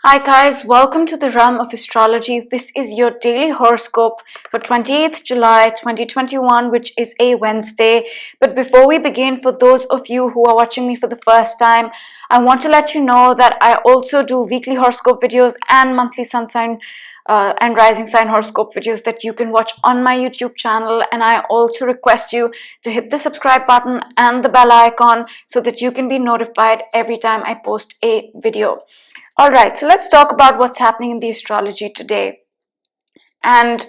Hi guys, welcome to the realm of astrology. This is your daily horoscope for 28th July 2021, which is a Wednesday. But before we begin, for those of you who are watching me for the first time, I want to let you know that I also do weekly horoscope videos and monthly sun sign and rising sign horoscope videos that you can watch on my YouTube channel. And I also request you to hit the subscribe button and the bell icon so that you can be notified every time I post a video. All right, so let's talk about what's happening in the astrology today. And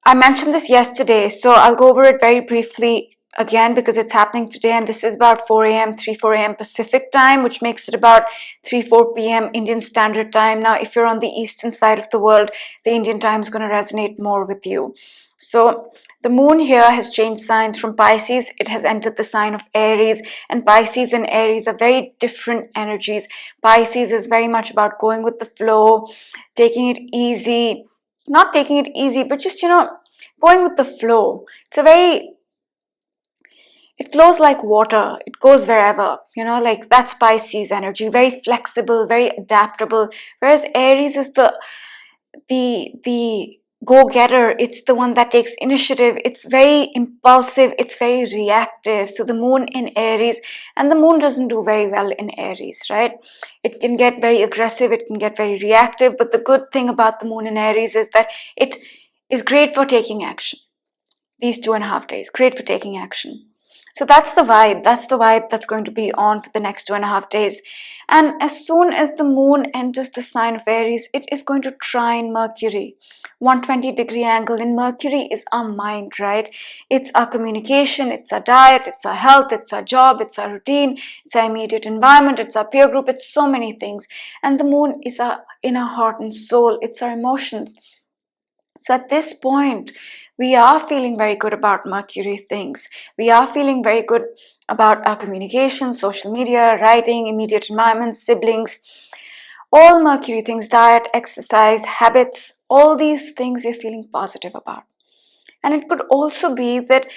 I mentioned this yesterday, so I'll go over it very briefly again because it's happening today. And this is about 4 a.m., 4 a.m. Pacific time, which makes it about 4 p.m. Indian Standard Time. Now, if you're on the eastern side of the world, the Indian time is going to resonate more with you. So the moon here has changed signs from Pisces. It has entered the sign of Aries, and Pisces and Aries are very different energies. Pisces is very much about going with the flow, taking it easy, not taking it easy, but just, going with the flow. It flows like water. It goes wherever, like that's Pisces energy, very flexible, very adaptable. Whereas Aries is the go-getter. It's the one that takes initiative. It's very impulsive. It's very reactive. So the moon in Aries, and the moon doesn't do very well in Aries, right? It can get very aggressive. It can get very reactive. But the good thing about the moon in Aries is that it is great for taking action. These 2.5 days, great for taking action. So that's the vibe. That's the vibe that's going to be on for the next 2.5 days. And as soon as the moon enters the sign of Aries, it is going to trine Mercury. 120-degree angle, and Mercury is our mind, right? It's our communication, it's our diet, it's our health, it's our job, it's our routine, it's our immediate environment, it's our peer group, it's so many things. And the moon is our inner heart and soul, it's our emotions. So at this point, we are feeling very good about Mercury things. We are feeling very good about our communication, social media, writing, immediate environment, siblings, all Mercury things, diet, exercise, habits, all these things we're feeling positive about. And it could also be that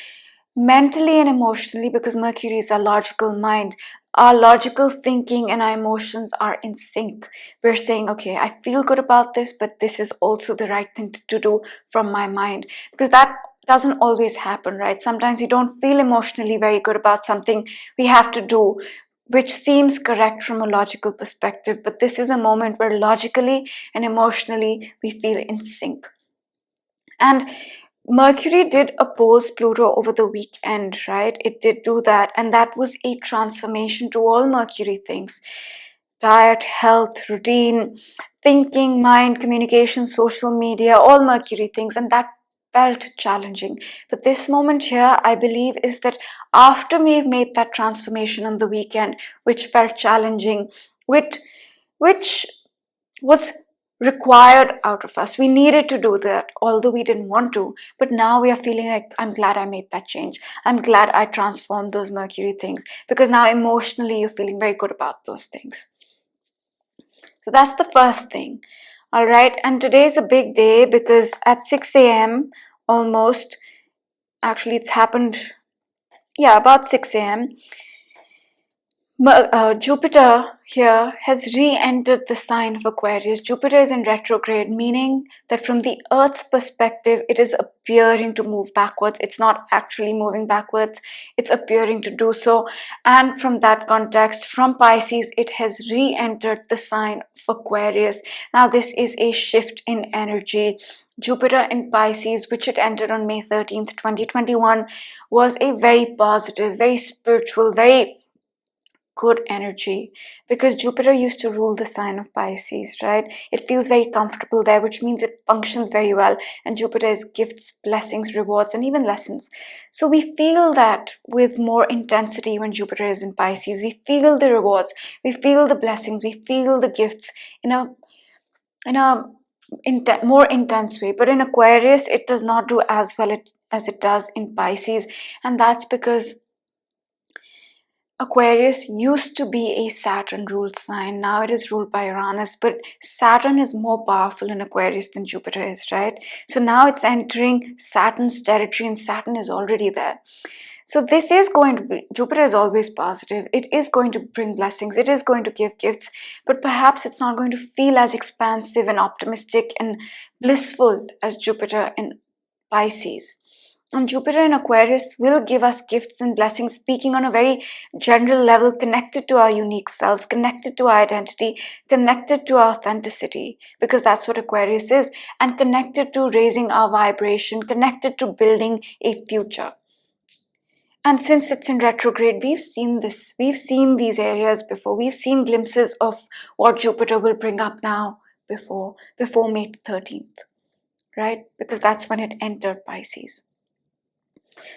mentally and emotionally, because Mercury is our logical mind, our logical thinking and our emotions are in sync. We're saying, okay, I feel good about this, but this is also the right thing to do from my mind, because that doesn't always happen, right? Sometimes we don't feel emotionally very good about something we have to do, which seems correct from a logical perspective, but this is a moment where logically and emotionally we feel in sync. And Mercury did oppose Pluto over the weekend, right? It did do that. And that was a transformation to all Mercury things: diet, health, routine, thinking, mind, communication, social media, all Mercury things. And that felt challenging. But this moment here, I believe, is that after we've made that transformation on the weekend, which felt challenging, which was required out of us. We needed to do that, although we didn't want to. But now we are feeling like, I'm glad I made that change. I'm glad I transformed those Mercury things, because now emotionally you're feeling very good about those things. So that's the first thing. All right. And today's a big day because at 6 a.m. almost, actually it's happened, about 6 a.m. Jupiter here has re-entered the sign of Aquarius. Jupiter is in retrograde, meaning that from the Earth's perspective, it is appearing to move backwards. It's not actually moving backwards. It's appearing to do so. And from that context, from Pisces, it has re-entered the sign of Aquarius. Now, this is a shift in energy. Jupiter in Pisces, which it entered on May 13th, 2021, was a very positive, very spiritual, very good energy, because Jupiter used to rule the sign of Pisces, right? It feels very comfortable there, which means it functions very well. And Jupiter is gifts, blessings, rewards, and even lessons. So we feel that with more intensity when Jupiter is in Pisces. We feel the rewards, we feel the blessings, we feel the gifts in a more intense way. But in Aquarius, it does not do as well as it does in Pisces, and that's because Aquarius used to be a Saturn-ruled sign. Now it is ruled by Uranus, but Saturn is more powerful in Aquarius than Jupiter is, right? So now it's entering Saturn's territory, and Saturn is already there. So this is going to be, Jupiter is always positive. It is going to bring blessings. It is going to give gifts, but perhaps it's not going to feel as expansive and optimistic and blissful as Jupiter in Pisces. And Jupiter in Aquarius will give us gifts and blessings, speaking on a very general level, connected to our unique selves, connected to our identity, connected to our authenticity, because that's what Aquarius is, and connected to raising our vibration, connected to building a future. And since it's in retrograde, we've seen this. We've seen these areas before. We've seen glimpses of what Jupiter will bring up now before May 13th, right? Because that's when it entered Pisces.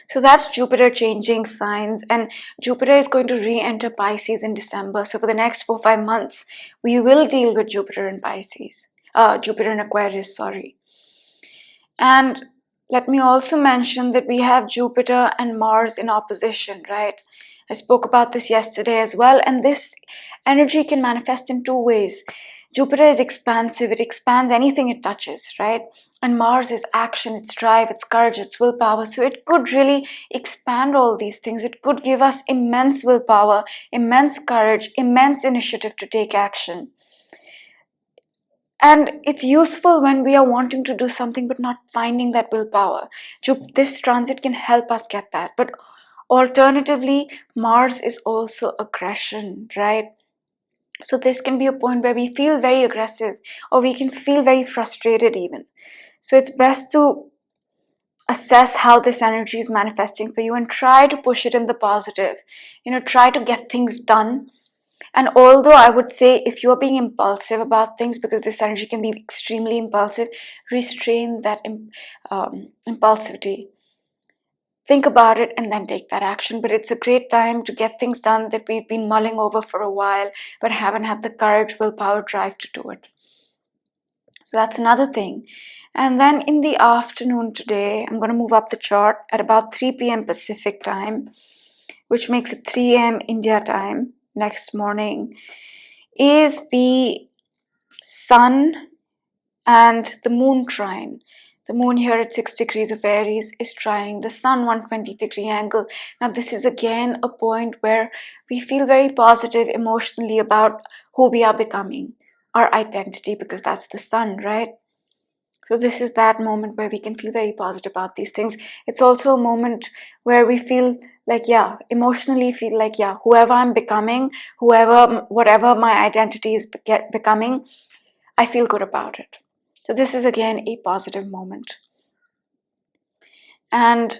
So that's Jupiter changing signs, and Jupiter is going to re-enter Pisces in December. So for the next 4-5 months, we will deal with Jupiter in Pisces. Jupiter in Aquarius, sorry. And let me also mention that we have Jupiter and Mars in opposition, right? I spoke about this yesterday as well, and this energy can manifest in two ways. Jupiter is expansive, it expands anything it touches, right? And Mars is action, its drive, its courage, its willpower. So it could really expand all these things. It could give us immense willpower, immense courage, immense initiative to take action. And it's useful when we are wanting to do something but not finding that willpower. This transit can help us get that. But alternatively, Mars is also aggression, right? So this can be a point where we feel very aggressive, or we can feel very frustrated even. So it's best to assess how this energy is manifesting for you and try to push it in the positive. Try to get things done. And although I would say, if you're being impulsive about things, because this energy can be extremely impulsive, restrain that impulsivity. Think about it and then take that action. But it's a great time to get things done that we've been mulling over for a while, but haven't had the courage, willpower, drive to do it. So that's another thing. And then in the afternoon today, I'm going to move up the chart at about 3 p.m. Pacific time, which makes it 3 a.m. India time next morning, is the Sun and the Moon trine. The Moon here at 6 degrees of Aries is trining the Sun 120-degree angle. Now this is again a point where we feel very positive emotionally about who we are becoming, our identity, because that's the Sun, right? So this is that moment where we can feel very positive about these things. It's also a moment where we feel like, emotionally feel like, whoever I'm becoming, whatever my identity is becoming, I feel good about it. So this is again a positive moment. And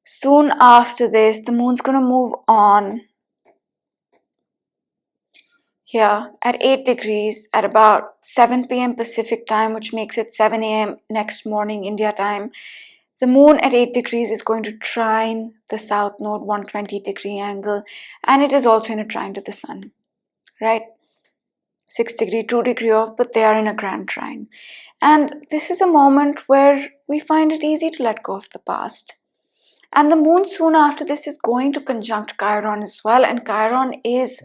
soon after this, the moon's going to move on here at 8 degrees at about 7 p.m. Pacific time, which makes it 7 a.m. next morning India time. The moon at 8 degrees is going to trine the south node 120-degree angle, and it is also in a trine to the sun, right? 6 degree, 2 degree off, but they are in a grand trine. And this is a moment where we find it easy to let go of the past. And the moon soon after this is going to conjunct Chiron as well, and Chiron is,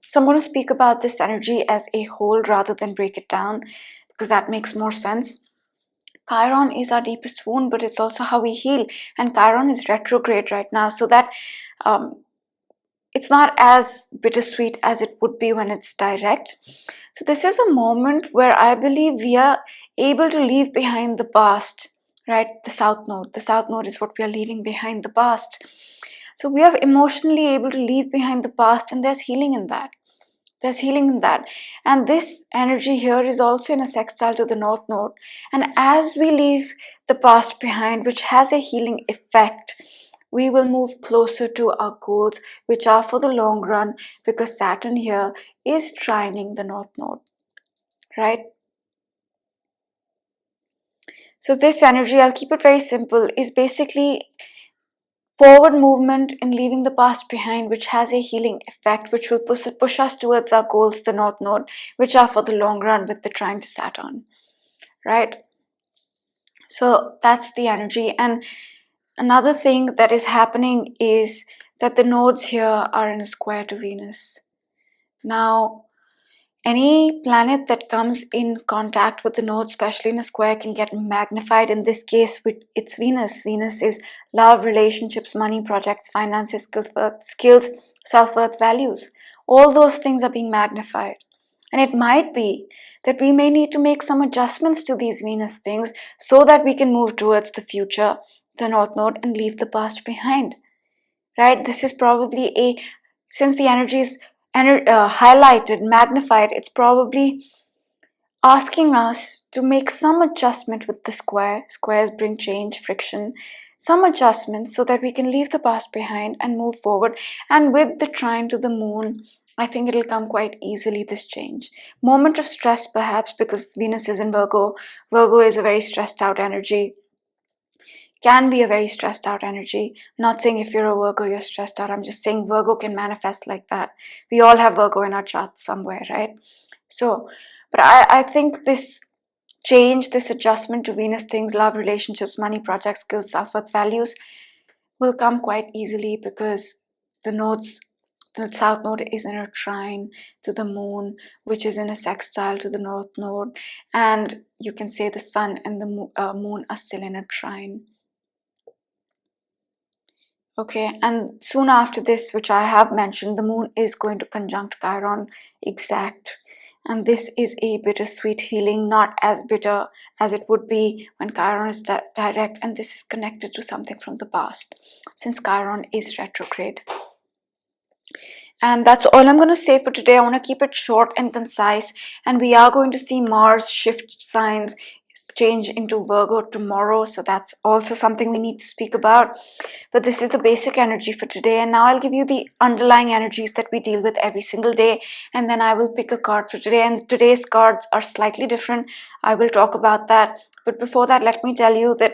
so I'm going to speak about this energy as a whole rather than break it down, because that makes more sense. Chiron is our deepest wound, but it's also how we heal. And Chiron is retrograde right now, so that it's not as bittersweet as it would be when it's direct. So this is a moment where I believe we are able to leave behind the past, right? The south node. The south node is what we are leaving behind, the past. So we are emotionally able to leave behind the past, and there's healing in that. There's healing in that. And this energy here is also in a sextile to the north node. And as we leave the past behind, which has a healing effect, we will move closer to our goals, which are for the long run, because Saturn here is trining the north node, right? So this energy, I'll keep it very simple, is basically forward movement in leaving the past behind, which has a healing effect, which will push us towards our goals, the north node, which are for the long run with the trine to Saturn, right? So that's the energy. And another thing that is happening is that the nodes here are in a square to Venus. Now, any planet that comes in contact with the node, especially in a square, can get magnified. In this case, it's Venus. Venus is love, relationships, money, projects, finances, skills, self-worth, values. All those things are being magnified. And it might be that we may need to make some adjustments to these Venus things so that we can move towards the future, the North Node, and leave the past behind. Right? This is probably since the energy is highlighted, magnified, it's probably asking us to make some adjustment with the square. Squares bring change, friction, some adjustments so that we can leave the past behind and move forward. And with the trine to the moon, I think it'll come quite easily, this change. Moment of stress perhaps, because Venus is in Virgo. Virgo is a very stressed out energy. Can be a very stressed out energy. I'm not saying if you're a Virgo, you're stressed out. I'm just saying Virgo can manifest like that. We all have Virgo in our charts somewhere, right? So, but I think this change, this adjustment to Venus things, love, relationships, money, projects, skills, self-worth, values, will come quite easily because the South Node is in a trine to the Moon, which is in a sextile to the North Node, and you can say the Sun and the Moon are still in a trine. Okay, and soon after this, which I have mentioned, the Moon is going to conjunct Chiron exact. And this is a bittersweet healing, not as bitter as it would be when Chiron is direct, and this is connected to something from the past, since Chiron is retrograde. And that's all I'm going to say for today. I want to keep it short and concise, and we are going to see Mars shift signs, change into Virgo tomorrow, so that's also something we need to speak about. But this is the basic energy for today, and now I'll give you the underlying energies that we deal with every single day, and then I will pick a card for today. And today's cards are slightly different. I will talk about that, but before that, let me tell you that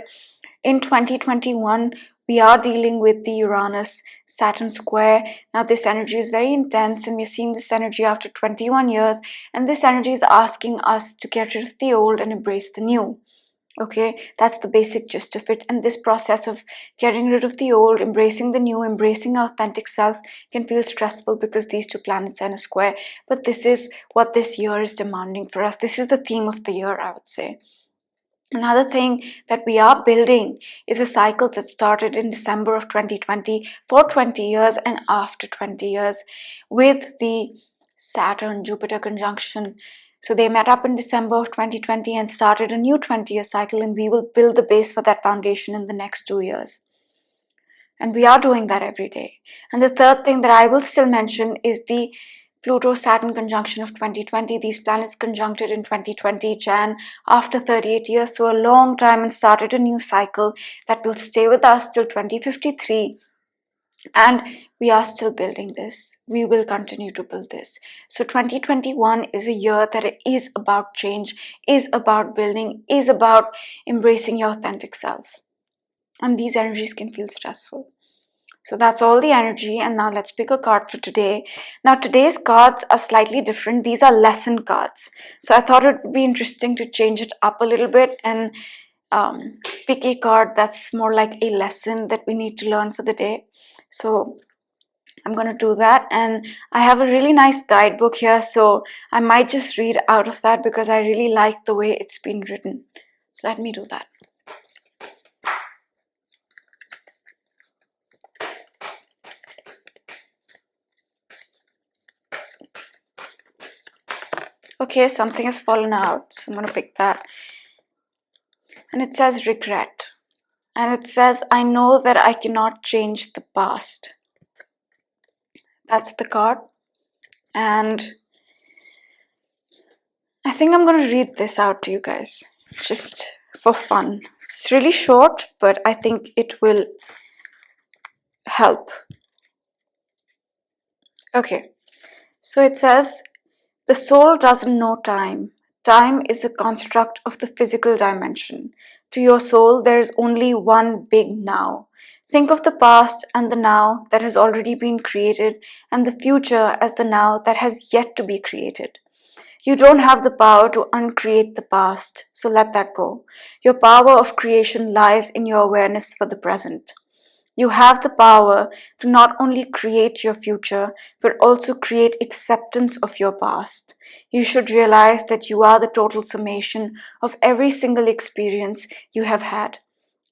in 2021 we are dealing with the Uranus-Saturn square. Now this energy is very intense, and we're seeing this energy after 21 years, and this energy is asking us to get rid of the old and embrace the new. Okay, that's the basic gist of it. And this process of getting rid of the old, embracing the new, embracing our authentic self can feel stressful because these two planets are in a square. But this is what this year is demanding for us. This is the theme of the year, I would say. Another thing that we are building is a cycle that started in December of 2020 for 20 years and after 20 years with the Saturn-Jupiter conjunction. So they met up in December of 2020 and started a new 20-year cycle, and we will build the base for that foundation in the next 2 years. And we are doing that every day. And the third thing that I will still mention is the Pluto-Saturn conjunction of 2020. These planets conjuncted in 2020 Jan after 38 years, so a long time, and started a new cycle that will stay with us till 2053. And we are still building this. We will continue to build this. So 2021 is a year that is about change, is about building, is about embracing your authentic self. And these energies can feel stressful. So that's all the energy, and now let's pick a card for today. Now today's cards are slightly different. These are lesson cards. So I thought it would be interesting to change it up a little bit and pick a card that's more like a lesson that we need to learn for the day. So I'm going to do that, and I have a really nice guidebook here, so I might just read out of that because I really like the way it's been written. So let me do that. Okay, something has fallen out, so I'm going to pick that. And it says regret. And it says, I know that I cannot change the past. That's the card. And I think I'm going to read this out to you guys, just for fun. It's really short, but I think it will help. Okay, so it says, the soul doesn't know time. Time is a construct of the physical dimension. To your soul, there is only one big now. Think of the past and the now that has already been created, and the future as the now that has yet to be created. You don't have the power to uncreate the past, so let that go. Your power of creation lies in your awareness for the present. You have the power to not only create your future, but also create acceptance of your past. You should realize that you are the total summation of every single experience you have had.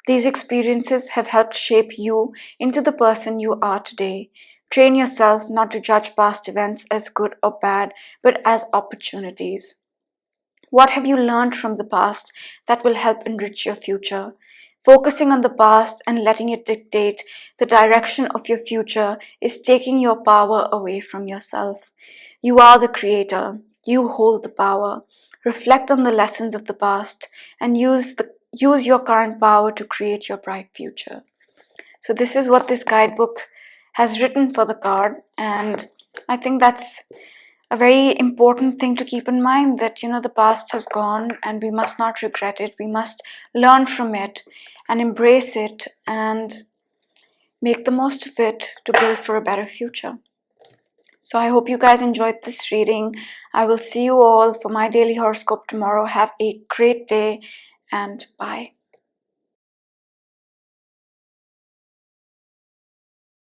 These experiences have helped shape you into the person you are today. Train yourself not to judge past events as good or bad, but as opportunities. What have you learned from the past that will help enrich your future? Focusing on the past and letting it dictate the direction of your future is taking your power away from yourself. You are the creator. You hold the power. Reflect on the lessons of the past and use your current power to create your bright future. So this is what this guidebook has written for the card, and I think that's a very important thing to keep in mind, that the past has gone and we must not regret it. We must learn from it and embrace it and make the most of it to build for a better future. So I hope you guys enjoyed this reading. I will see you all for my daily horoscope tomorrow. Have a great day and bye.